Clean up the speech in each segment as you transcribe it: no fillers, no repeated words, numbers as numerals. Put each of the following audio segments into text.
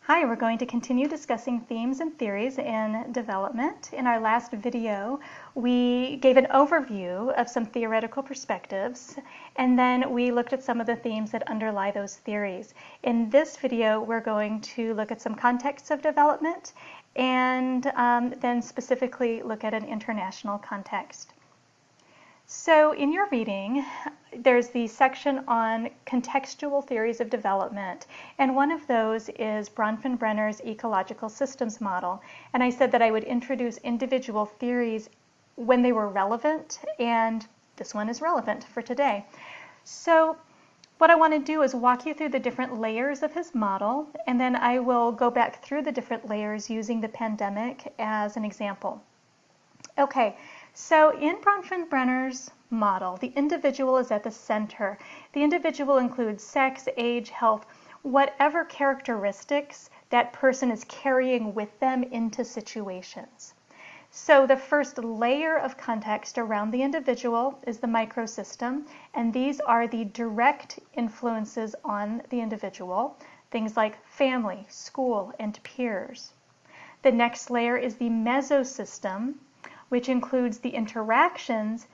Hi, we're going to continue discussing themes and theories in development. In our last video, we gave an overview of some theoretical perspectives, and then we looked at some of the themes that underlie those theories. In this video, we're going to look at some contexts of development and then specifically look at an international context. So in your reading, there's the section on contextual theories of development, and one of those is Bronfenbrenner's ecological systems model. And I said that I would introduce individual theories when they were relevant, and this one is relevant for today. So what I want to do is walk you through the different layers of his model, and then I will go back through the different layers using the pandemic as an example. Okay. So in Bronfenbrenner's model, the individual is at the center. The individual includes sex, age, health, whatever characteristics that person is carrying with them into situations. So the first layer of context around the individual is the microsystem, and these are the direct influences on the individual, things like family, school, and peers. The next layer is the mesosystem, which includes the interactions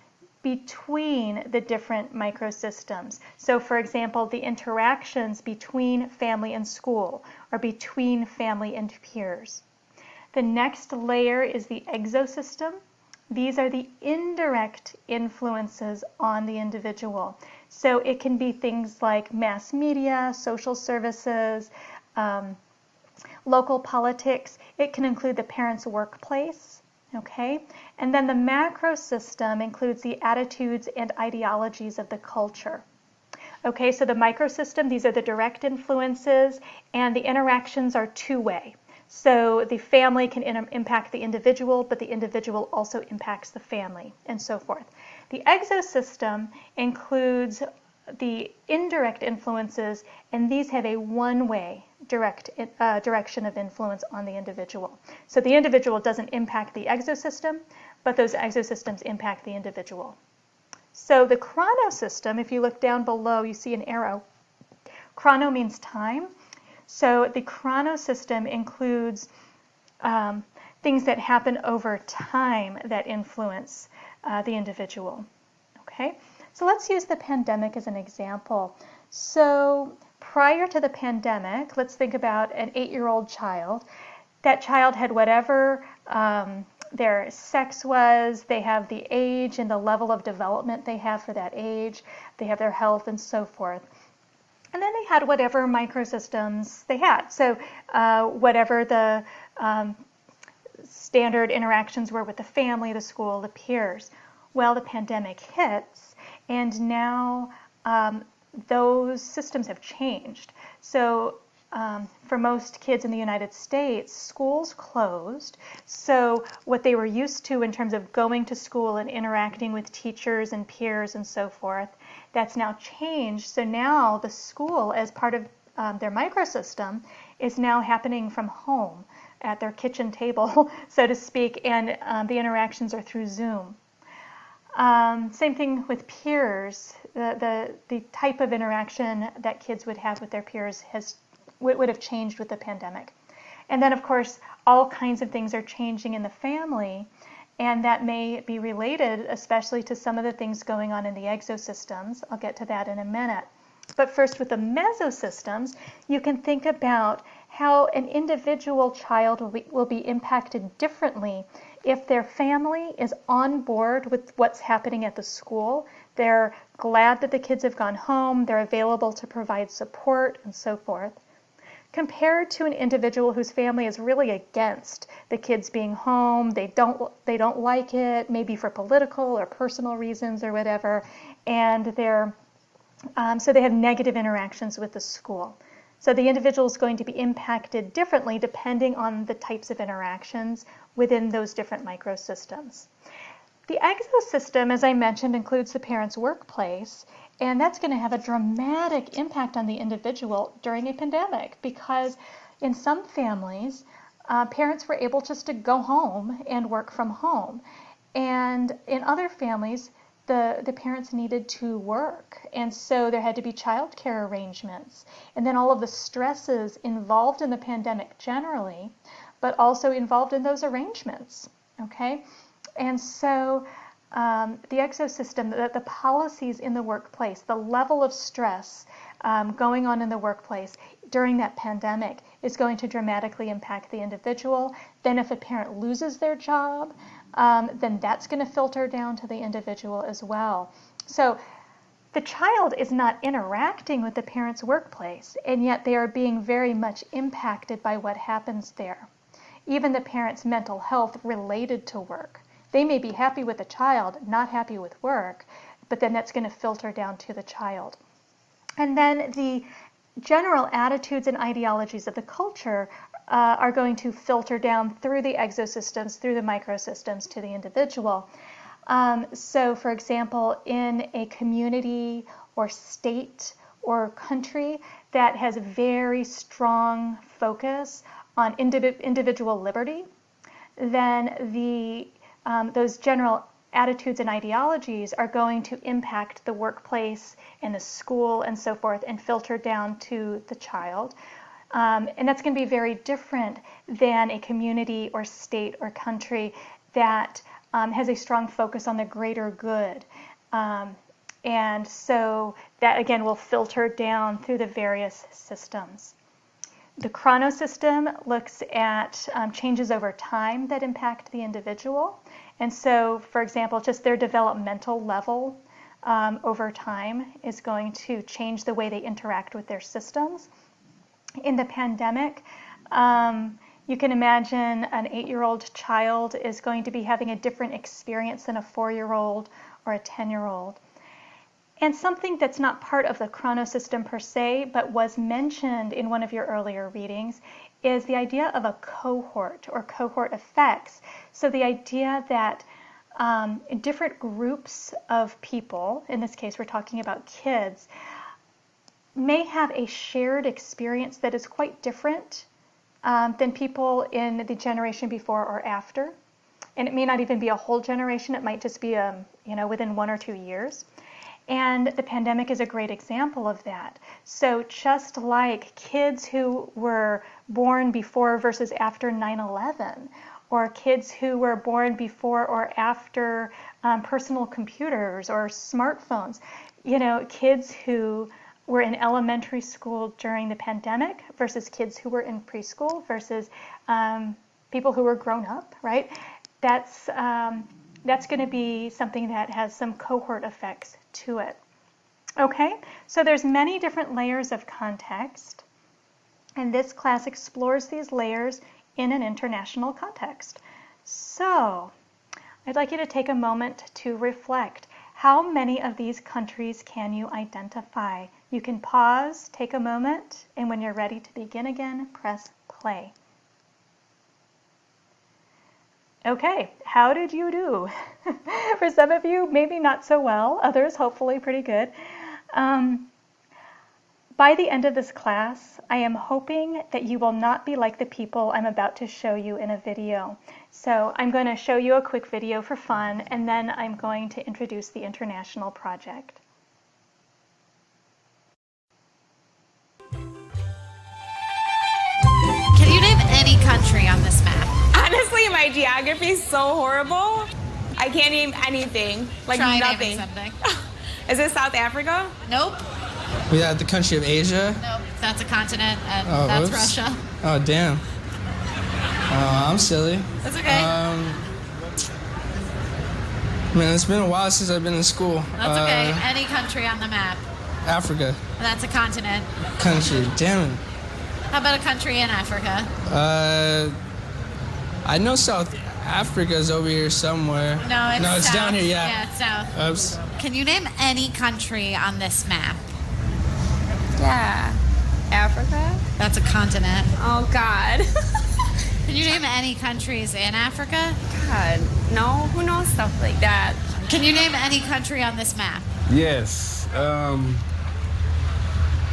between the different microsystems. So for example, the interactions between family and school, or between family and peers. The next layer is the exosystem. These are the indirect influences on the individual. So it can be things like mass media, social services, local politics. It can include the parent's workplace. Okay, and then the macro system includes the attitudes and ideologies of the culture. Okay, so the microsystem, these are the direct influences, and the interactions are two-way. So the family can impact the individual, but the individual also impacts the family, and so forth. The exosystem includes the indirect influences, and these have a one-way direction of influence on the individual. So the individual doesn't impact the exosystem, but those exosystems impact the individual. So the chronosystem, if you look down below, you see an arrow. Chrono means time. So the chronosystem includes things that happen over time that influence the individual. Okay? So let's use the pandemic as an example. So prior to the pandemic, let's think about an 8-year-old child. That child had whatever their sex was, they have the age and the level of development they have for that age, they have their health and so forth. And then they had whatever microsystems they had. So whatever the standard interactions were with the family, the school, the peers. Well, the pandemic hits, and now those systems have changed. So for most kids in the United States, schools closed. So what they were used to in terms of going to school and interacting with teachers and peers and so forth, that's now changed. So now the school, as part of their microsystem, is now happening from home at their kitchen table, so to speak, and the interactions are through Zoom. Same thing with peers. The type of interaction that kids would have with their peers would have changed with the pandemic. And then, of course, all kinds of things are changing in the family, and that may be related especially to some of the things going on in the exosystems. I'll get to that in a minute. But first, with the mesosystems, you can think about how an individual child will be impacted differently if their family is on board with what's happening at the school. They're glad that the kids have gone home, they're available to provide support and so forth, compared to an individual whose family is really against the kids being home. They don't like it, maybe for political or personal reasons or whatever, and so they have negative interactions with the school. So the individual is going to be impacted differently depending on the types of interactions within those different microsystems. The exosystem, as I mentioned, includes the parent's workplace, and that's going to have a dramatic impact on the individual during a pandemic, because in some families, parents were able just to go home and work from home. And in other families, the parents needed to work, and so there had to be childcare arrangements, and then all of the stresses involved in the pandemic generally, but also involved in those arrangements, okay? And so the exosystem, the policies in the workplace, the level of stress going on in the workplace during that pandemic is going to dramatically impact the individual. Then if a parent loses their job, then that's going to filter down to the individual as well. So the child is not interacting with the parent's workplace, and yet they are being very much impacted by what happens there. Even the parent's mental health related to work. They may be happy with the child, not happy with work, but then that's going to filter down to the child. And then the general attitudes and ideologies of the culture are going to filter down through the exosystems, through the microsystems to the individual. So for example, in a community or state or country that has a very strong focus on individual liberty, then those general attitudes and ideologies are going to impact the workplace and the school and so forth and filter down to the child. And that's going to be very different than a community or state or country that has a strong focus on the greater good. And so that again will filter down through the various systems. The chronosystem looks at changes over time that impact the individual. And so, for example, just their developmental level over time is going to change the way they interact with their systems. In the pandemic, you can imagine an 8-year-old child is going to be having a different experience than a 4-year-old or a 10-year-old. And something that's not part of the chronosystem per se, but was mentioned in one of your earlier readings, is the idea of a cohort or cohort effects. So the idea that different groups of people, in this case we're talking about kids, may have a shared experience that is quite different than people in the generation before or after. And it may not even be a whole generation, it might just be within 1 or 2 years. And the pandemic is a great example of that. So just like kids who were born before versus after 9/11, or kids who were born before or after personal computers or smartphones, kids who were in elementary school during the pandemic versus kids who were in preschool versus people who were grown up, right? That's going to be something that has some cohort effects to it. Okay, so there's many different layers of context, and this class explores these layers in an international context. So I'd like you to take a moment to reflect. How many of these countries can you identify? You can pause, take a moment, and when you're ready to begin again, press play. Okay, how did you do? For some of you, maybe not so well. Others, hopefully, pretty good. By the end of this class, I am hoping that you will not be like the people I'm about to show you in a video. So I'm going to show you a quick video for fun, and then I'm going to introduce the international project. Can you name any country on this map? Honestly, my geography is so horrible. I can't name anything. Like Try nothing. naming something. Is it South Africa? Nope. We had the country of Asia. Nope. That's a continent, and Oh, that's oops. Russia. Oh, damn. I'm silly. That's okay. Man, it's been a while since I've been in school. That's okay. Any country on the map. Africa. That's a continent. Country. Damn it. How about a country in Africa? I know South Africa's over here somewhere. No, it's south. Down here, yeah. Yeah, it's south. Oops. Can you name any country on this map? Yeah. Africa? That's a continent. Oh, God. Can you name any countries in Africa? God, no. Who knows stuff like that? Can you name any country on this map? Yes.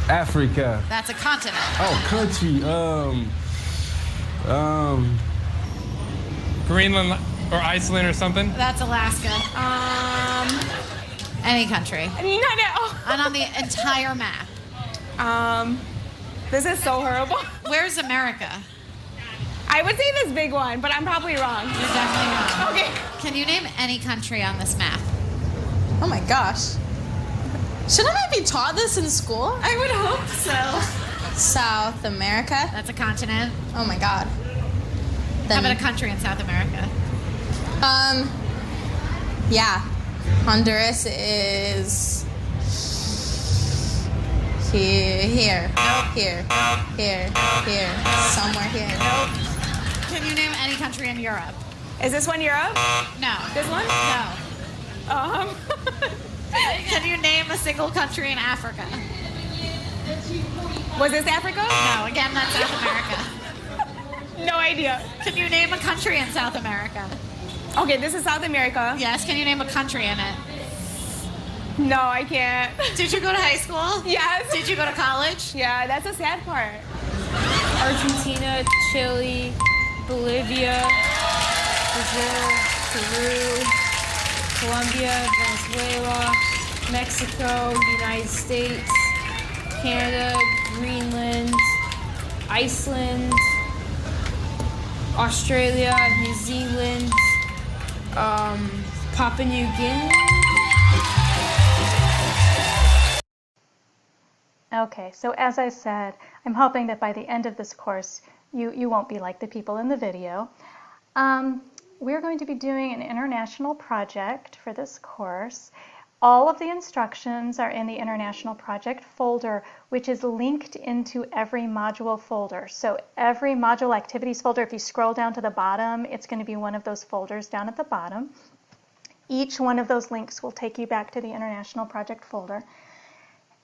Africa. That's a continent. Oh, country. Greenland or Iceland or something? That's Alaska. Any country. Not at all. And on the entire map. This is so horrible. Where's America? I would say this big one, but I'm probably wrong. You're definitely wrong. Okay. Can you name any country on this map? Oh my gosh. Shouldn't I be taught this in school? I would hope so. South America? That's a continent. Oh my god. How about a country in South America? Yeah. Honduras is here. Nope. Here. Somewhere here. Nope. Can you name any country in Europe? Is this one Europe? No. This one? No. Can you name a single country in Africa? Was this Africa? No, again, that's South America. No idea. Can you name a country in South America? Okay, this is South America. Yes, can you name a country in it? No, I can't. Did you go to high school? Yes. Did you go to college? Yeah, that's a sad part. Argentina, Chile, Bolivia, Brazil, Peru, Colombia, Venezuela, Mexico, United States, Canada, Greenland, Iceland, Australia, New Zealand, Papua New Guinea. Okay, so as I said, I'm hoping that by the end of this course, you won't be like the people in the video. We're going to be doing an international project for this course. All of the instructions are in the international project folder, which is linked into every module folder. So every module activities folder, if you scroll down to the bottom, it's going to be one of those folders down at the bottom. Each one of those links will take you back to the international project folder.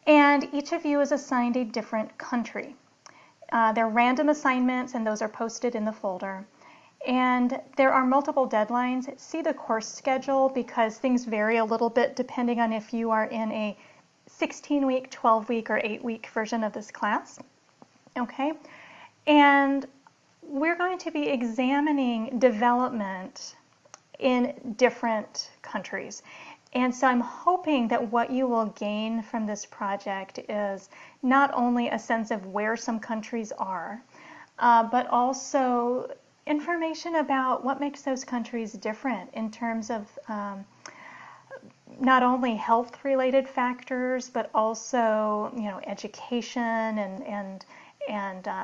And each of you is assigned a different country. They're random assignments, and those are posted in the folder. And there are multiple deadlines. See the course schedule because things vary a little bit depending on if you are in a 16-week, 12-week, or 8-week version of this class. Okay? And we're going to be examining development in different countries. And so I'm hoping that what you will gain from this project is not only a sense of where some countries are, but also information about what makes those countries different in terms of not only health-related factors, but also, you know, education and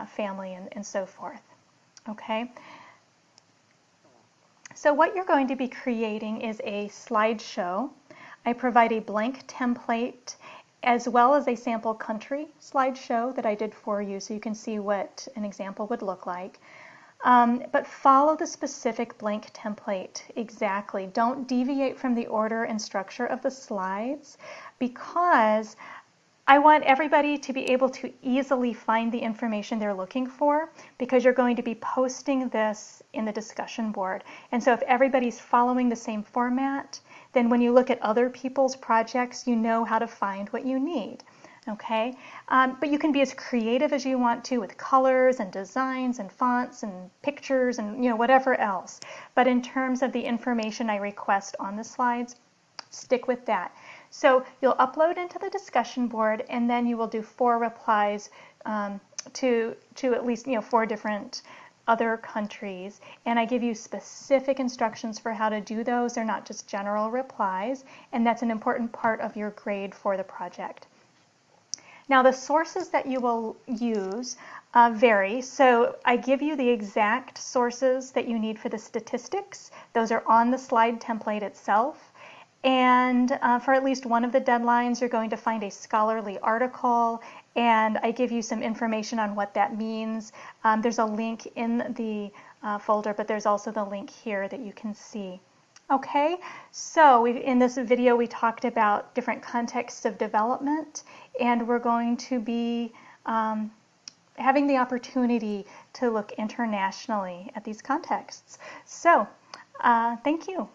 family and so forth. Okay. So what you're going to be creating is a slideshow. I provide a blank template as well as a sample country slideshow that I did for you so you can see what an example would look like. But follow the specific blank template exactly. Don't deviate from the order and structure of the slides because I want everybody to be able to easily find the information they're looking for because you're going to be posting this in the discussion board. And so if everybody's following the same format, then when you look at other people's projects, you know how to find what you need. Okay, but you can be as creative as you want to with colors and designs and fonts and pictures and whatever else. But in terms of the information I request on the slides, stick with that. So you'll upload into the discussion board, and then you will do 4 replies to at least 4 different other countries. And I give you specific instructions for how to do those. They're not just general replies, and that's an important part of your grade for the project. Now the sources that you will use vary. So I give you the exact sources that you need for the statistics. Those are on the slide template itself. And for at least one of the deadlines, you're going to find a scholarly article, and I give you some information on what that means. There's a link in the folder, but there's also the link here that you can see. Okay, so in this video we talked about different contexts of development, and we're going to be having the opportunity to look internationally at these contexts. So, thank you.